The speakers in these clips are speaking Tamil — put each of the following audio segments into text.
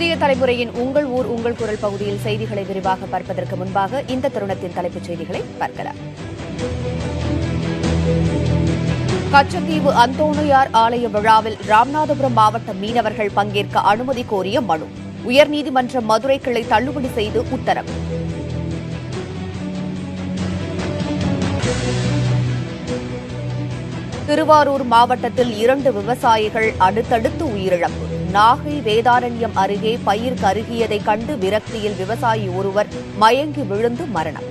புதிய தலைமுறையின் உங்கள் ஊர் உங்கள் குரல் பகுதியில் செய்திகளை விரிவாக பார்ப்பதற்கு முன்பாக இந்த தருணத்தின் தலைப்புச் செய்திகளை பார்க்கலாம். கச்சத்தீவு அந்தோணியார் ஆலய விழாவில் ராமநாதபுரம் மாவட்ட மீனவர்கள் பங்கேற்க அனுமதி கோரிய மனு. உயர்நீதிமன்ற மதுரை கிளை தள்ளுபடி செய்து உத்தரவு. திருவாரூர் மாவட்டத்தில் 2 விவசாயிகள் அடுத்தடுத்து உயிரிழப்பு. நாகை வேதாரண்யம் அருகே பயிர் கருகியதைக் கண்டு விரக்தியில் விவசாயி ஒருவர் மயங்கி விழுந்து மரணம்.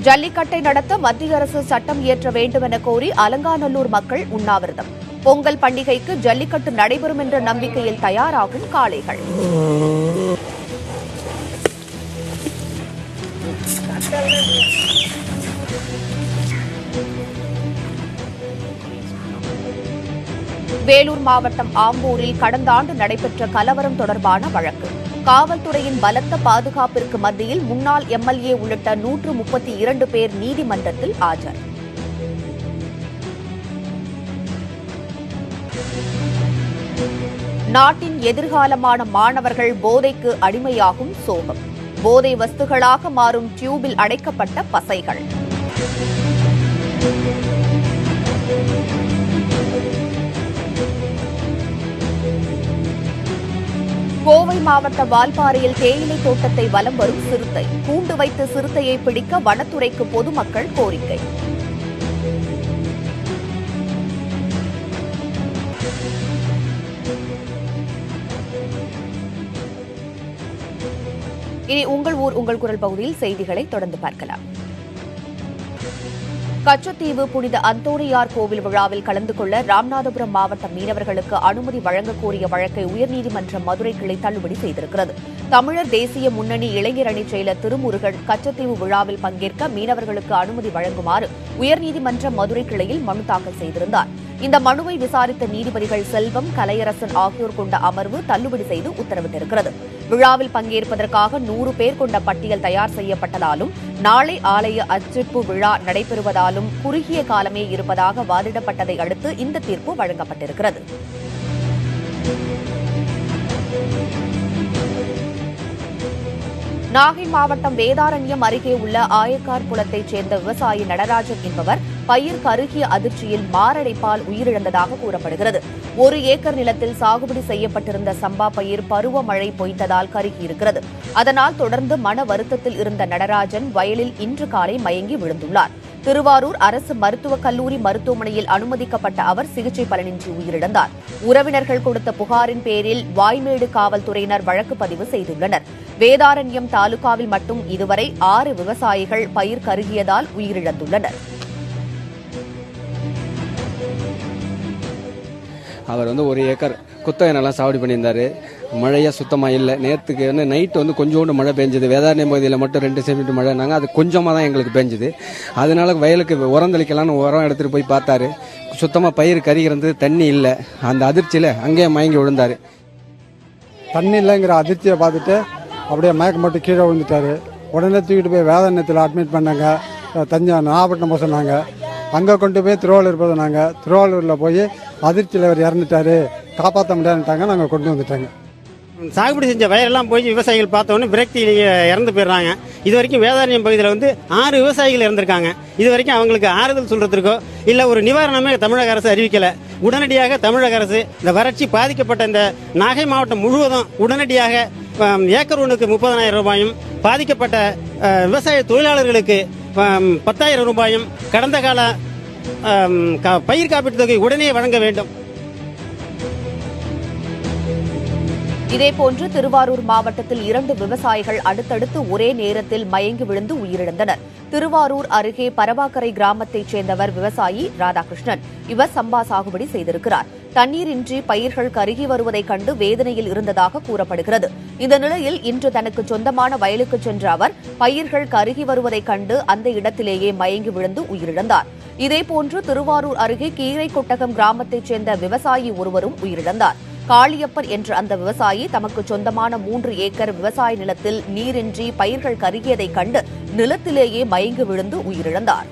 ஜல்லிக்கட்டை நடத்த மத்திய அரசு சட்டம் இயற்ற வேண்டும் என கோரி அலங்காநல்லூர் மக்கள் உண்ணாவிரதம். பொங்கல் பண்டிகைக்கு ஜல்லிக்கட்டு நடைபெறும் என்ற நம்பிக்கையில் தயாராகும் காளைகள். வேலூர் மாவட்டம் ஆம்பூரில் கடந்த ஆண்டு நடைபெற்ற கலவரம் தொடர்பான வழக்கு. காவல்துறையின் பலத்த பாதுகாப்பிற்கு மத்தியில் முன்னாள் எம்எல்ஏ உள்ளிட்ட 132 பேர் நீதிமன்றத்தில் ஆஜர். நாட்டின் எதிர்காலமான மாணவர்கள் போதைக்கு அடிமையாகும் சோகம். போதை வஸ்துகளாக மாறும் டியூபில் அடைக்கப்பட்ட பசைகள். கோவை மாவட்ட வால்பாறையில் தேயிலை தோட்டத்தை வலம் வரும் சிறுத்தை. கூண்டு வைத்து சிறுத்தையை பிடிக்க வனத்துறைக்கு பொதுமக்கள் கோரிக்கை. இனி உங்கள் ஊர் உங்கள் குரல் பகுதியில் செய்திகளை தொடர்ந்து பார்க்கலாம். கச்சத்தீவு புனித அந்தோணியார் கோவில் விழாவில் கலந்து கொள்ள ராமநாதபுரம் மாவட்ட மீனவர்களுக்கு அனுமதி வழங்கக் கோரிய வழக்கை உயர்நீதிமன்ற மதுரை கிளை தள்ளுபடி செய்திருக்கிறது. தமிழர் தேசிய முன்னணி இளைஞர் அணி செயலர் திருமுருகன் கச்சத்தீவு விழாவில் பங்கேற்க மீனவர்களுக்கு அனுமதி வழங்குமாறு உயர்நீதிமன்ற மதுரை கிளையில் மனு தாக்கல் செய்திருந்தார். இந்த மனுவை விசாரித்த நீதிபதிகள் செல்வம், கலையரசன் ஆகியோர் கொண்ட அமர்வு தள்ளுபடி செய்து உத்தரவிட்டிருக்கிறது. விழாவில் பங்கேற்பதற்காக 100 பேர் கொண்ட பட்டியல் தயார் செய்யப்பட்டதாலும் நாளை ஆலய அர்ச்சிப்பு விழா நடைபெறுவதாலும் குறுகிய காலமே இருப்பதாக வாதிடப்பட்டதை அடுத்து இந்த தீர்ப்பு வழங்கப்பட்டிருக்கிறது. நாகை மாவட்டம் வேதாரண்யம் அருகே உள்ள ஆயக்கார் குளத்தைச் சேர்ந்த விவசாயி நடராஜன் என்பவர் பயிர் கருகிய அதிர்ச்சியில் மாரடைப்பால் உயிரிழந்ததாக கூறப்படுகிறது. 1 ஏக்கர் நிலத்தில் சாகுபடி செய்யப்பட்டிருந்த சம்பா பயிர் பருவமழை பொய்த்ததால் கருகியிருக்கிறது. அதனால் தொடர்ந்து மன வருத்தத்தில் இருந்த நடராஜன் வயலில் இன்று காலை மயங்கி விழுந்துள்ளார். திருவாரூர் அரசு மருத்துவக் கல்லூரி மருத்துவமனையில் அனுமதிக்கப்பட்ட அவர் சிகிச்சை பலனின்றி உயிரிழந்தார். உறவினர்கள் கொடுத்த புகாரின் பேரில் வாய்மேடு காவல்துறையினர் வழக்கு பதிவு செய்துள்ளனர். வேதாரண்யம் தாலுகாவில் மட்டும் இதுவரை 6 விவசாயிகள் பயிர் கருகியதால் உயிரிழந்துள்ளனர். அவர் 1 ஏக்கர் குத்தகை நல்லா சாவடி பண்ணியிருந்தாரு. மழையா சுத்தமாக இல்லை. நேற்றுக்கு நைட்டு கொஞ்சோண்டு மழை பெஞ்சுது. வேதாரண்யம் பகுதியில் மட்டும் 2 சென்டிமீட்டர் மழைனாங்க. அது கொஞ்சமாக தான் எங்களுக்கு பெஞ்சுது. அதனால வயலுக்கு உரந்தளிக்கலான்னு உரம் எடுத்துகிட்டு போய் பார்த்தாரு. சுத்தமாக பயிர் கறிகிறது, தண்ணி இல்லை. அந்த அதிர்ச்சியில் அங்கேயே மயங்கி விழுந்தார். தண்ணி இல்லைங்கிற அதிர்ச்சியை பார்த்துட்டு அப்படியே மயக்கம் மட்டும் கீழே விழுந்துட்டாரு. உடனே தூக்கிட்டு போய் வேதாரண்யத்தில் அட்மிட் பண்ணாங்க. நாகப்பட்டினம் போக சொன்னாங்க. அங்கே கொண்டு போய் திருவாரூர் போனாங்க. திருவாரூரில் போய் அதிர்ச்சியில் அவர் இறந்துட்டாரு, காப்பாற்ற முடியாதுட்டாங்க. நாங்கள் கொண்டு வந்துட்டாங்க. சாகுபடி செஞ்ச வயலெல்லாம் போய் விவசாயிகள் பார்த்தோன்னே விரக்தி இறந்து போயிடுறாங்க. இது வரைக்கும் வேதாரண்யம் பகுதியில் 6 விவசாயிகள் இறந்திருக்காங்க. இது வரைக்கும் அவங்களுக்கு ஆறுதல் சொல்றதுக்கோ இல்லை ஒரு நிவாரணமே தமிழக அரசு அறிவிக்கலை. உடனடியாக தமிழக அரசு இந்த வறட்சி பாதிக்கப்பட்ட இந்த நாகை மாவட்டம் முழுவதும் உடனடியாக ஏக்கர் ஒன்றுக்கு 30,000 ரூபாயும், பாதிக்கப்பட்ட விவசாய தொழிலாளர்களுக்கு 10,000 ரூபாயும், கடந்த கால பயிர் காப்பீட்டு தொகை உடனே வழங்க வேண்டும். இதேபோன்று திருவாரூர் மாவட்டத்தில் 2 விவசாயிகள் அடுத்தடுத்து ஒரே நேரத்தில் மயங்கி விழுந்து உயிரிழந்தனர். திருவாரூர் அருகே பரவாக்கரை கிராமத்தைச் சேர்ந்தவர் விவசாயி ராதாகிருஷ்ணன். இவர் சம்பா சாகுபடி செய்திருக்கிறார். தண்ணீரின்றி பயிர்கள் கருகி வருவதைக் கண்டு வேதனையில் இருந்ததாக கூறப்படுகிறது. இந்த நிலையில் இன்று தனக்கு சொந்தமான வயலுக்கு சென்ற அவர் பயிர்கள் கருகி வருவதைக் கண்டு அந்த இடத்திலேயே மயங்கி விழுந்து உயிரிழந்தார். இதேபோன்று திருவாரூர் அருகே கீரை கொட்டகம் கிராமத்தைச் சேர்ந்த விவசாயி ஒருவரும் உயிரிழந்தார். காளியப்பர் என்ற அந்த விவசாயி தமக்கு சொந்தமான 3 ஏக்கர் விவசாய நிலத்தில் நீரின்றி பயிர்கள் கருகியதைக் கண்டு நிலத்திலேயே மயங்கி விழுந்து உயிரிழந்தார்.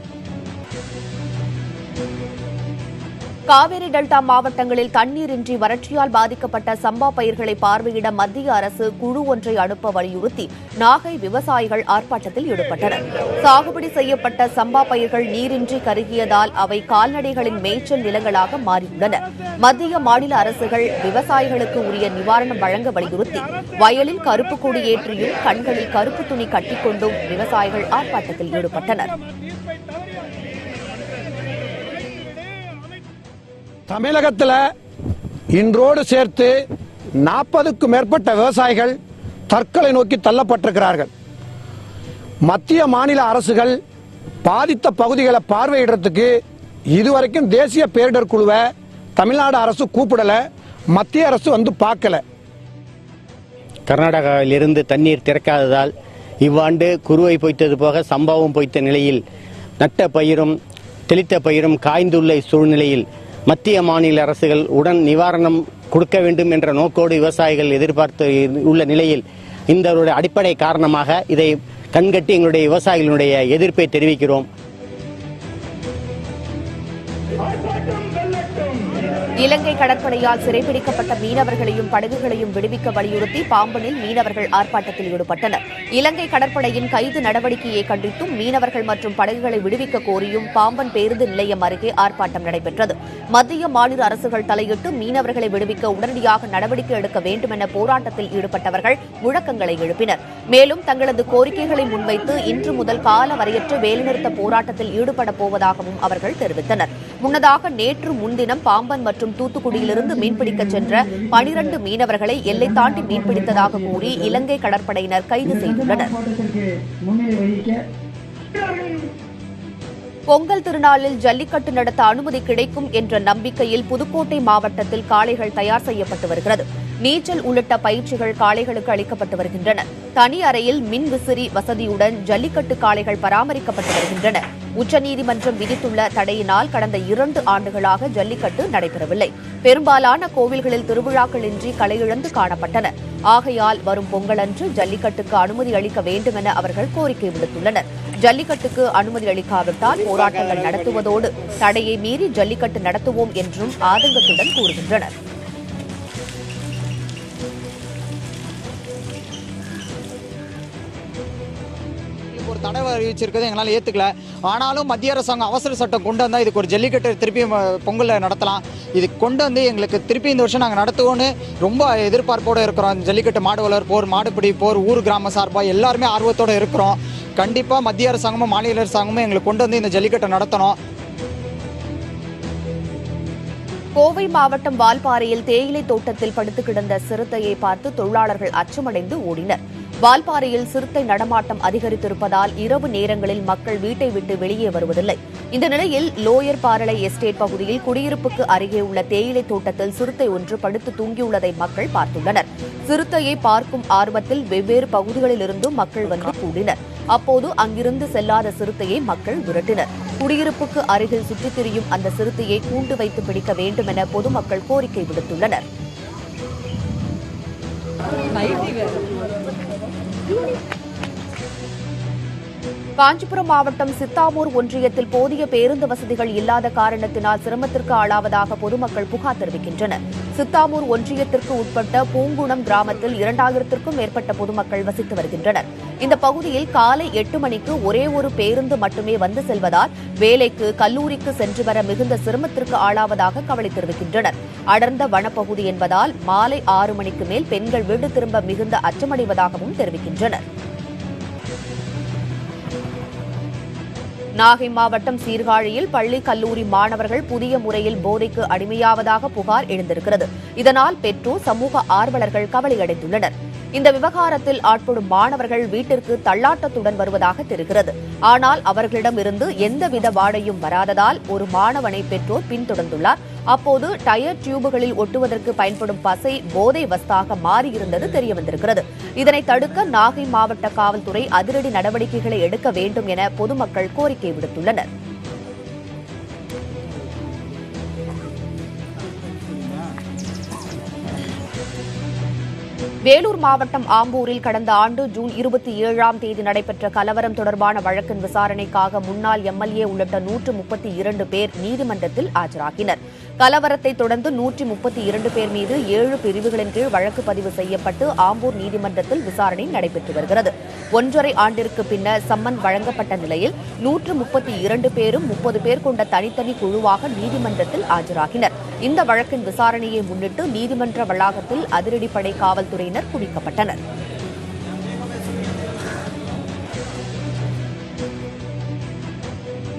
காவிரி டெல்டா மாவட்டங்களில் தண்ணீரின்றி வறட்சியால் பாதிக்கப்பட்ட சம்பா பயிர்களை பார்வையிட மத்திய அரசு குழு ஒன்றை அனுப்ப வலியுறுத்தி நாகை விவசாயிகள் ஆர்ப்பாட்டத்தில் ஈடுபட்டனர். சாகுபடி செய்யப்பட்ட சம்பா பயிர்கள் நீரின்றி கருகியதால் அவை கால்நடைகளின் மேய்ச்சல் நிலங்களாக மாறியுள்ளன. மத்திய மாநில அரசுகள் விவசாயிகளுக்கு உரிய நிவாரணம் வழங்க வலியுறுத்தி வயலில் கருப்பு கொடி ஏற்றியும் கண்களில் கருப்பு துணி கட்டிக்கொண்டும் விவசாயிகள் ஆர்ப்பாட்டத்தில் ஈடுபட்டனர். தமிழகத்தில் இன்றோடு சேர்த்து 40க்கும் மேற்பட்ட விவசாயிகள் தற்கொலை நோக்கி தள்ளப்பட்டிருக்கிறார்கள். மத்திய மாநில அரசுகள் பாதித்த பகுதிகளை பார்வையிடுறதுக்கு இதுவரைக்கும் தேசிய பேரிடர் குழுவை தமிழ்நாடு அரசு கூப்பிடல, மத்திய அரசு வந்து பார்க்கல. கர்நாடகாவிலிருந்து தண்ணீர் திறக்காததால் இவ்வாண்டு குருவை பொய்த்தது போக சம்பாவும் பொய்த்த நிலையில் நட்ட பயிரும் தெளித்த பயிரும் காய்ந்துள்ள சூழ்நிலையில் மத்திய மாநில அரசுகள் உடன் நிவாரணம் கொடுக்க வேண்டும் என்ற நோக்கோடு விவசாயிகள் எதிர்பார்த்து உள்ள நிலையில் இந்த அடிப்படை காரணமாக இதை கண்கட்டி எங்களுடைய விவசாயிகளுடைய எதிர்ப்பை தெரிவிக்கிறோம். இலங்கை கடற்படையால் சிறைபிடிக்கப்பட்ட மீனவர்களையும் படகுகளையும் விடுவிக்க வலியுறுத்தி பாம்பனில் மீனவர்கள் ஆர்ப்பாட்டத்தில் ஈடுபட்டனர். இலங்கை கடற்படையின் கைது நடவடிக்கையை கண்டித்தும் மீனவர்கள் மற்றும் படகுகளை விடுவிக்க கோரியும் பாம்பன் பேருந்து நிலையம் அருகே ஆர்ப்பாட்டம் நடைபெற்றது. மத்திய மாநில அரசுகள் தலையிட்டு மீனவர்களை விடுவிக்க உடனடியாக நடவடிக்கை எடுக்க வேண்டும் என போராட்டத்தில் ஈடுபட்டவர்கள் முழக்கங்களை எழுப்பினர். மேலும் தங்களது கோரிக்கைகளை முன்வைத்து இன்று முதல் கால வரையற்ற வேலைநிறுத்த போராட்டத்தில் ஈடுபடப் போவதாகவும் அவர்கள் தெரிவித்தனர். முன்னதாக நேற்று முன்தினம் பாம்பன் மற்றும் தூத்துக்குடியிலிருந்து மீன்பிடிக்க சென்ற 12 மீனவர்களை எல்லை தாண்டி மீன்பிடித்ததாக கூறி இலங்கை கடற்படையினர் கைது செய்துள்ளனர். பொங்கல் திருநாளில் ஜல்லிக்கட்டு நடத்த அனுமதி கிடைக்கும் என்ற நம்பிக்கையில் புதுக்கோட்டை மாவட்டத்தில் காளைகள் தயார் செய்யப்பட்டு வருகிறது. நீச்சல் உள்ளிட்ட பயிற்சிகள் காளைகளுக்கு அளிக்கப்பட்டு வருகின்றன. தனி அறையில் மின் விசிறி வசதியுடன் ஜல்லிக்கட்டு காளைகள் பராமரிக்கப்பட்டு வருகின்றன. உச்சநீதிமன்றம் விதித்துள்ள தடையினால் கடந்த 2 ஆண்டுகளாக ஜல்லிக்கட்டு நடைபெறவில்லை. பெரும்பாலான கோவில்களில் திருவிழாக்கள் இன்றி களையிழந்து காணப்பட்டன. ஆகையால் வரும் பொங்கலன்று ஜல்லிக்கட்டுக்கு அனுமதி அளிக்க வேண்டும் என அவர்கள் கோரிக்கை விடுத்துள்ளனர். ஜல்லிக்கட்டுக்கு அனுமதி அளிக்காவிட்டால் போராட்டங்கள் நடத்துவதோடு தடையை மீறி ஜல்லிக்கட்டு நடத்துவோம் என்றும் ஆதங்கத்துடன் கூறுகின்றனர். ஒரு தடை அறிவிச்சிருக்கிறது எங்களால் ஏற்றுக்கல. ஆனாலும் மத்திய அரசாங்கம் அவசர சட்டம் கொண்டு வந்தால் இதுக்கு ஒரு ஜல்லிக்கட்டு திருப்பி பொங்கலில் நடத்தலாம். இது கொண்டு வந்து எங்களுக்கு திருப்பி இந்த வருஷம் நாங்கள் நடத்துவோன்னு ரொம்ப எதிர்பார்ப்போடு இருக்கிறோம். ஜல்லிக்கட்டு மாடு வளர் போர், மாடுபிடி போர், ஊர் கிராம சார்பாக எல்லாருமே ஆர்வத்தோடு இருக்கிறோம். கண்டிப்பாக மத்திய அரசாங்கமும் மாநில அரசாங்கமும் எங்களுக்கு கொண்டு வந்து இந்த ஜல்லிக்கட்டை நடத்தணும். கோவை மாவட்டம் வால்பாறையில் தேயிலை தோட்டத்தில் படுத்து கிடந்த சிறுத்தையை பார்த்து தொழிலாளர்கள் அச்சமடைந்து ஓடினர். வால்பாறையில் சிறுத்தை நடமாட்டம் அதிகரித்திருப்பதால் இரவு நேரங்களில் மக்கள் வீட்டை விட்டு வெளியே வருவதில்லை. இந்த நிலையில் லோயர் பாரளை எஸ்டேட் பகுதியில் குடியிருப்புக்கு அருகே உள்ள தேயிலை தோட்டத்தில் சிறுத்தை ஒன்று படுத்து தூங்கியுள்ளதை மக்கள் பார்த்துள்ளனர். சிறுத்தையை பார்க்கும் ஆர்வத்தில் வெவ்வேறு பகுதிகளிலிருந்தும் மக்கள் வந்து கூடினர். அப்போது அங்கிருந்து செல்லாத சிறுத்தையை மக்கள் விரட்டினர். குடியிருப்புக்கு அருகில் சுற்றித் திரியும் அந்த சிறுத்தையை கூண்டு வைத்து பிடிக்க வேண்டும் என பொதுமக்கள் கோரிக்கை விடுத்துள்ளனர். காஞ்சிபுரம் மாவட்டம் சித்தாமூர் ஒன்றியத்தில் போதிய பேருந்து வசதிகள் இல்லாத காரணத்தினால் சிரமத்திற்கு ஆளாவதாக பொதுமக்கள் புகார் தெரிவிக்கின்றனர். சித்தாமூர் ஒன்றியத்திற்கு உட்பட்ட பூங்குணம் கிராமத்தில் 2000க்கும் மேற்பட்ட பொதுமக்கள் வசித்து வருகின்றனர். இந்த பகுதியில் காலை 8 மணிக்கு ஒரே ஒரு பேருந்து மட்டுமே வந்து செல்வதால் வேலைக்கு, கல்லூரிக்கு சென்று வர மிகுந்த சிரமத்திற்கு ஆளாவதாக கவலை தெரிவிக்கின்றனர். அடர்ந்த வனப்பகுதி என்பதால் மாலை 6 மணிக்கு மேல் பெண்கள் வீடு திரும்ப மிகுந்த அச்சமடைவதாகவும் தெரிவிக்கின்றனர். நாகை மாவட்டம் சீர்காழியில் பள்ளி, கல்லூரி மாணவர்கள் புதிய முறையில் போதைக்கு அடிமையாவதாக புகார் எழுந்திருக்கிறது. இதனால் பெற்றோர், சமூக ஆர்வலர்கள் கவலையடைந்துள்ளனர். இந்த விவகாரத்தில் ஆட்படும் மாணவர்கள் வீட்டிற்கு தள்ளாட்டத்துடன் வருவதாக தெரிகிறது. ஆனால் அவர்களிடமிருந்து எந்தவித வாடையும் வராததால் ஒரு மாணவனை பெற்றோர் பின்தொடர்ந்துள்ளார். அப்போது டயர் டியூபுகளில் ஒட்டுவதற்கு பயன்படும் பசை போதை வஸ்தாக மாறியிருந்தது தெரியவந்திருக்கிறது. இதனை தடுக்க நாகை மாவட்ட காவல்துறை அதிரடி நடவடிக்கைகளை எடுக்க வேண்டும் என பொதுமக்கள் கோரிக்கை விடுத்துள்ளனர். வேலூர் மாவட்டம் ஆம்பூரில் கடந்த ஆண்டு ஜூன் 27ஆம் தேதி நடைபெற்ற கலவரம் தொடர்பான வழக்கின் விசாரணைக்காக முன்னாள் எம்எல்ஏ உள்ளிட்ட 132 பேர் நீதிமன்றத்தில் ஆஜராகினர். கலவரத்தை தொடர்ந்து 132 பேர் மீது 7 பிரிவுகளின் கீழ் வழக்கு பதிவு செய்யப்பட்டு ஆம்பூர் நீதிமன்றத்தில் விசாரணை நடைபெற்று வருகிறது. 1.5 ஆண்டிற்கு பின்னர் சம்மன் வழங்கப்பட்ட நிலையில் 132 பேரும் 30 பேர் கொண்ட தனித்தனி குழுவாக நீதிமன்றத்தில் ஆஜராகினர். இந்த வழக்கின் விசாரணையை முன்னிட்டு நீதிமன்ற வளாகத்தில் அதிரடிப்படை காவல்துறையினர் குவிக்கப்பட்டனர்.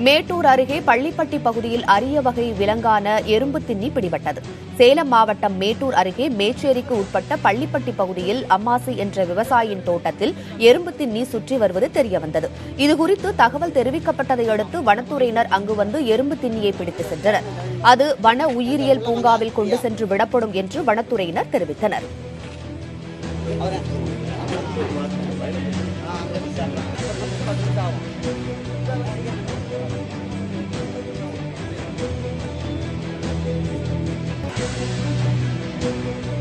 மேட்டூர் அருகே பள்ளிப்பட்டி பகுதியில் அரிய வகை விலங்கான எறும்பு தின்னி பிடிபட்டது. சேலம் மாவட்டம் மேட்டூர் அருகே மேச்சேரிக்கு உட்பட்ட பள்ளிப்பட்டி பகுதியில் அம்மாசி என்ற விவசாயியின் தோட்டத்தில் எறும்பு தின்னி சுற்றி வருவது தெரியவந்தது. இதுகுறித்து தகவல் தெரிவிக்கப்பட்டதை அடுத்து வனத்துறையினர் அங்கு வந்து எறும்பு தின்னியை பிடித்து சென்றனர். அது வன உயிரியல் பூங்காவில் கொண்டு சென்று விடப்படும் என்று வனத்துறையினர் தெரிவித்தனர்.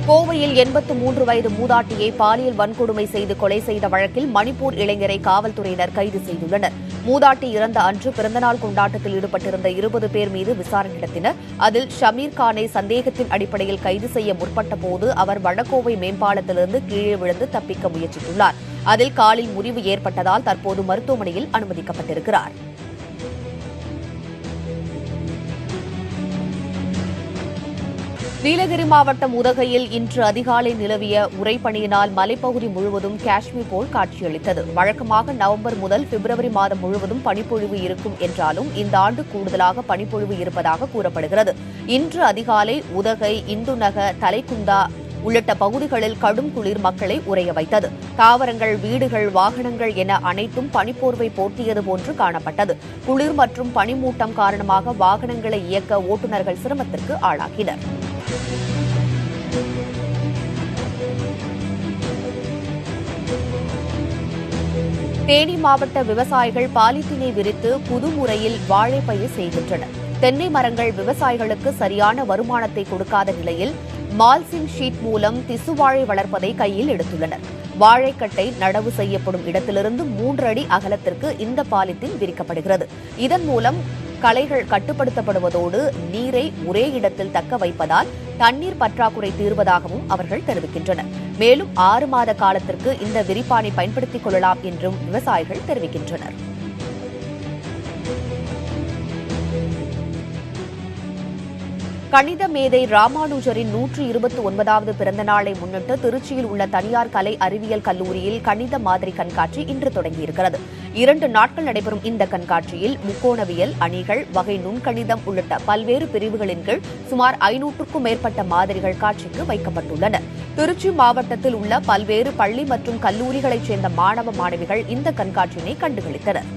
கோவையில் 83 வயது மூதாட்டியை பாலியல் வன்கொடுமை செய்து கொலை செய்த வழக்கில் மணிப்பூர் இளைஞரை காவல்துறையினர் கைது செய்துள்ளனர். மூதாட்டி இறந்த அன்று பிறந்தநாள் கொண்டாட்டத்தில் ஈடுபட்டிருந்த 20 பேர் மீது விசாரணை நடத்தினர். அதில் ஷமீர் கானை சந்தேகத்தின் அடிப்படையில் கைது செய்ய முற்பட்ட போது அவர் வடகோவை மேம்பாலத்திலிருந்து கீழே விழுந்து தப்பிக்க முயற்சித்துள்ளார். அதில் காலில் முறிவு ஏற்பட்டதால் தற்போது மருத்துவமனையில் அனுமதிக்கப்பட்டிருக்கிறார். நீலகிரி மாவட்டம் உதகையில் இன்று அதிகாலை நிலவிய உறைபனியினால் மலைப்பகுதி முழுவதும் காஷ்மீர் போல் காட்சியளித்தது. வழக்கமாக நவம்பர் முதல் பிப்ரவரி மாதம் முழுவதும் பனிப்பொழிவு இருக்கும் என்றாலும் இந்த ஆண்டு கூடுதலாக பனிப்பொழிவு இருப்பதாக கூறப்படுகிறது. இன்று அதிகாலை உதகை, இந்துநக, தலைக்குந்தா உள்ளிட்ட பகுதிகளில் கடும் குளிர் மக்களை உறைய வைத்தது. தாவரங்கள், வீடுகள், வாகனங்கள் என அனைத்தும் பனிப்போர்வை போர்த்தியது போன்று காணப்பட்டது. குளிர் மற்றும் பனிமூட்டம் காரணமாக வாகனங்களை இயக்க ஓட்டுநர்கள் சிரமத்திற்கு ஆளாகினர். தேனி மாவட்ட விவசாயிகள் பாலித்தீனை விரித்து புது முறையில் வாழைப்பயிர் செய்கின்றனர். தென்னை மரங்கள் விவசாயிகளுக்கு சரியான வருமானத்தை கொடுக்காத நிலையில் மால்சிங் ஷீட் மூலம் திசுவாழை வளர்ப்பதை கையில் எடுத்துள்ளனர். வாழைக்கட்டை நடவு செய்யப்படும் இடத்திலிருந்து 3 அடி அகலத்திற்கு இந்த பாலித்தீன் விரிக்கப்படுகிறது. இதன் மூலம் களைகள் கட்டுப்படுத்தப்படுவதோடு நீரை ஒரே இடத்தில் தக்க வைப்பதால் தண்ணீர் பற்றாக்குறை தீர்வதாகவும் அவர்கள் தெரிவிக்கின்றனர். மேலும் 6 மாத காலத்திற்கு இந்த விரிப்பானை பயன்படுத்திக் கொள்ளலாம் என்றும் விவசாயிகள் தெரிவிக்கின்றனர். கணித மேதை ராமானுஜரின் 129வது பிறந்த நாளை முன்னிட்டு திருச்சியில் உள்ள தனியார் கலை அறிவியல் கல்லூரியில் கணித மாதிரி கண்காட்சி இன்று தொடங்கியிருக்கிறது. 2 நாட்கள் நடைபெறும் இந்த கண்காட்சியில் முக்கோணவியல், அணிகள், வகை நுண்கணிதம் உள்ளிட்ட பல்வேறு பிரிவுகளின் கீழ் சுமார் 500க்கும் மேற்பட்ட மாதிரிகள் காட்சிக்கு வைக்கப்பட்டுள்ளன. திருச்சி மாவட்டத்தில் உள்ள பல்வேறு பள்ளி மற்றும் கல்லூரிகளைச் சேர்ந்த மாணவ மாணவிகள் இந்த கண்காட்சியினை கண்டுகளித்தனர்.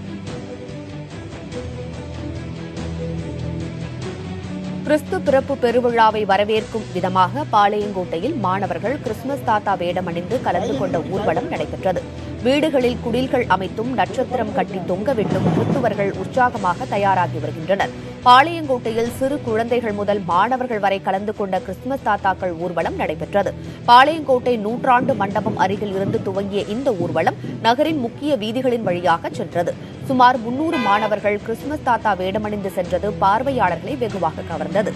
கிறிஸ்து பிறப்பு பெருவிழாவை வரவேற்கும் விதமாக பாளையங்கோட்டையில் மாணவர்கள் கிறிஸ்துமஸ் தாத்தா வேடமணிந்து கலந்து கொண்ட ஊர்வலம் நடைபெற்றது. வீடுகளில் குடில்கள் அமைத்தும் நட்சத்திரம் கட்டி தொங்கவிட்டும் கிறிஸ்துவர்கள் உற்சாகமாக தயாராகி வருகின்றனர். பாளையங்கோட்டையில் சிறு குழந்தைகள் முதல் மாணவர்கள் வரை கலந்து கொண்ட கிறிஸ்துமஸ் தாத்தாக்கள் ஊர்வலம் நடைபெற்றது. பாளையங்கோட்டை 100 மண்டபம் அருகில் இருந்து துவங்கிய இந்த ஊர்வலம் நகரின் முக்கிய வீதிகளின் வழியாக சென்றது. சுமார் 300 மாணவர்கள் கிறிஸ்துமஸ் தாத்தா வேடமணிந்து சென்றது பார்வையாளர்களை வெகுவாக கவர்ந்தது.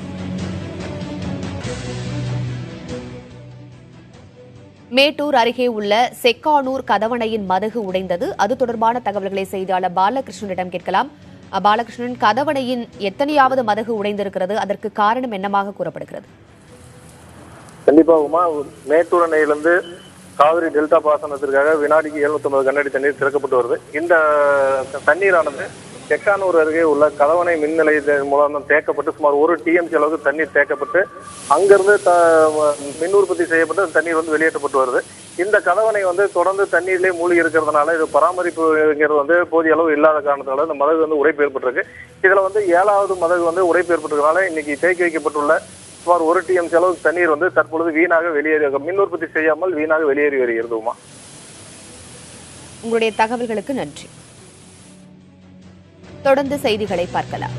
மேட்டூர் அருகே உள்ள செக்கானூர் கதவணையின் மதகு உடைந்தது. அது தொடர்பான தகவல்களை செய்தியாளர் பாலகிருஷ்ணனிடம் கேட்கலாம். பாலகிருஷ்ணன், கதவணையின் எத்தனையாவது மதகு உடைந்திருக்கிறது? அதற்கு காரணம் என்னமாக கூறப்படுகிறது? கண்டிப்பா உமா, மேட்டூர் அணையிலிருந்து காவிரி டெல்டா பாசனத்திற்காக வினாடிக்கு 750 கனஅடி தண்ணீர் திறக்கப்பட்டு வருது. இந்த தண்ணீரானது செக்கானூர் அருகே உள்ள கதவணை மின் நிலையத்தின் மூலம் தேக்கப்பட்டு சுமார் 1 TMC அளவுக்கு தண்ணீர் தேக்கப்பட்டு அங்கிருந்து மின் உற்பத்தி செய்யப்பட்டு தண்ணீர் வெளியேற்றப்பட்டு வருது. இந்த கதவணை தொடர்ந்து தண்ணீர்லேயே மூழ்கி இருக்கிறதுனால இது பராமரிப்புங்கிறது போதிய அளவு இல்லாத காரணத்தினால இந்த மதகு உடைப்பு ஏற்பட்டிருக்கு. இதுல 7வது மதகு உடைப்பு ஏற்பட்டிருக்கிறதுனால இன்னைக்கு தேக்கி வைக்கப்பட்டுள்ள சுமார் 1 TMC அளவுக்கு தண்ணீர் தற்பொழுது வீணாக வெளியேறி மின் உற்பத்தி செய்யாமல் வீணாக வெளியேறி வருகிறது. உமா, உங்களுடைய தகவல்களுக்கு நன்றி. தொடர்ந்து செய்திகளை பார்க்கலாம்.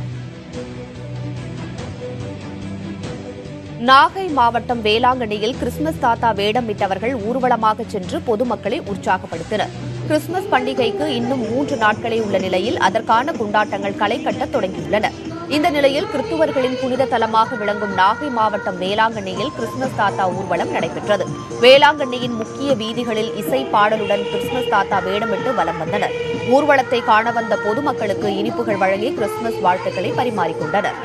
நாகை மாவட்டம் வேளாங்கண்ணியில் கிறிஸ்துமஸ் தாத்தா வேடமிட்டவர்கள் ஊர்வலமாக சென்று பொதுமக்களை உற்சாகப்படுத்தினர். கிறிஸ்துமஸ் பண்டிகைக்கு இன்னும் 3 நாட்களே உள்ள நிலையில் அதற்கான கொண்டாட்டங்கள் களை கட்ட தொடங்கியுள்ளன. இந்த நிலையில் கிறிஸ்துவர்களின் புனித தலமாக விளங்கும் நாகை மாவட்டம் வேளாங்கண்ணியில் கிறிஸ்துமஸ் தாத்தா ஊர்வலம் நடைபெற்றது. வேளாங்கண்ணியின் முக்கிய வீதிகளில் இசை பாடலுடன் கிறிஸ்துமஸ் தாத்தா வேடமிட்டு வலம் வந்தனர். ஊர்வலத்தை காண வந்த பொதுமக்களுக்கு இனிப்புகள் வழங்கி கிறிஸ்துமஸ் வாழ்த்துக்களை பரிமாறிக்கொண்டனர்.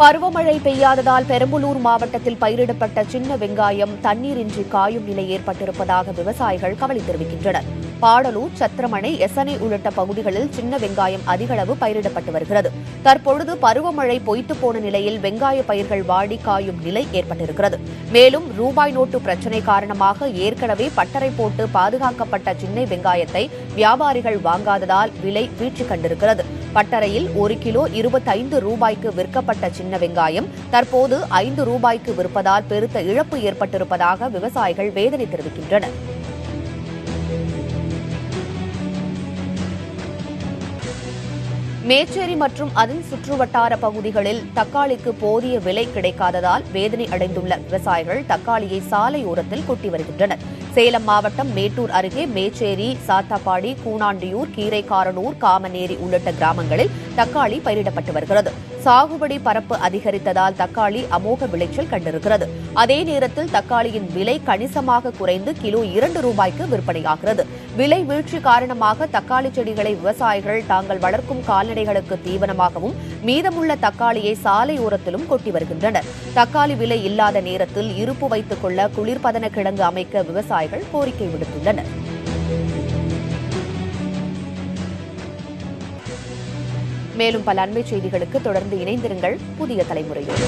பருவமழை பெய்யாததால் பெரம்பலூர் மாவட்டத்தில் பயிரிடப்பட்ட சின்ன வெங்காயம் தண்ணீரின்றி காயும் நிலை ஏற்பட்டிருப்பதாக விவசாயிகள் கவலை தெரிவிக்கின்றனர். பாடலூர், சத்திரமணை, எசனை உள்ளிட்ட பகுதிகளில் சின்ன வெங்காயம் அதிக அளவு பயிரிடப்பட்டு வருகிறது. தற்பொழுது பருவமழை பொய்த்து போன நிலையில் வெங்காய பயிர்கள் வாடி காயும் நிலை ஏற்பட்டிருக்கிறது. மேலும் ரூபாய் நோட்டு பிரச்சினை காரணமாக ஏற்கனவே பட்டறை போட்டு பாதுகாக்கப்பட்ட சின்ன வெங்காயத்தை வியாபாரிகள் வாங்காததால் விலை வீழ்ச்சி கண்டிருக்கிறது. பட்டறையில் 1 கிலோ 25 ரூபாய்க்கு விற்கப்பட்ட சின்ன வெங்காயம் தற்போது 5 ரூபாய்க்கு விற்பதால் பெருத்த இழப்பு ஏற்பட்டிருப்பதாக விவசாயிகள் வேதனை தெரிவிக்கின்றனர். மேச்சேரி மற்றும் அதன் சுற்றுவட்டார பகுதிகளில் தக்காளிக்கு போதிய விலை கிடைக்காததால் வேதனை அடைந்துள்ள விவசாயிகள் தக்காளியை சாலையோரத்தில் கொட்டி வருகின்றனர். சேலம் மாவட்டம் மேட்டூர் அருகே மேச்சேரி, சாத்தாப்பாடி, கூனாண்டியூர், கீரைக்காரனூர், காமநேரி உள்ளிட்ட கிராமங்களில் தக்காளி பயிரிடப்பட்டு வருகிறது. சாகுபடி பரப்பு அதிகரித்ததால் தக்காளி அமோக விளைச்சல் கண்டிருக்கிறது. அதே நேரத்தில் தக்காளியின் விலை கணிசமாக குறைந்து கிலோ 2 ரூபாய்க்கு விற்பனையாகிறது. விலை வீழ்ச்சி காரணமாக தக்காளி செடிகளை விவசாயிகள் தாங்கள் வளர்க்கும் கால்நடைகளுக்கு தீவனமாகவும் மீதமுள்ள தக்காளியை சாலையோரத்திலும் கொட்டி வருகின்றனர். தக்காளி விலை இல்லாத நேரத்தில் இருப்பு வைத்துக் கொள்ள குளிர்பதன கிடங்கு அமைக்க விவசாயிகள் கோரிக்கை விடுத்துள்ளனர். மேலும் பல அண்மைச் செய்திகளுக்கு தொடர்ந்து இணைந்திருங்கள் புதிய தலைமுறையோடு.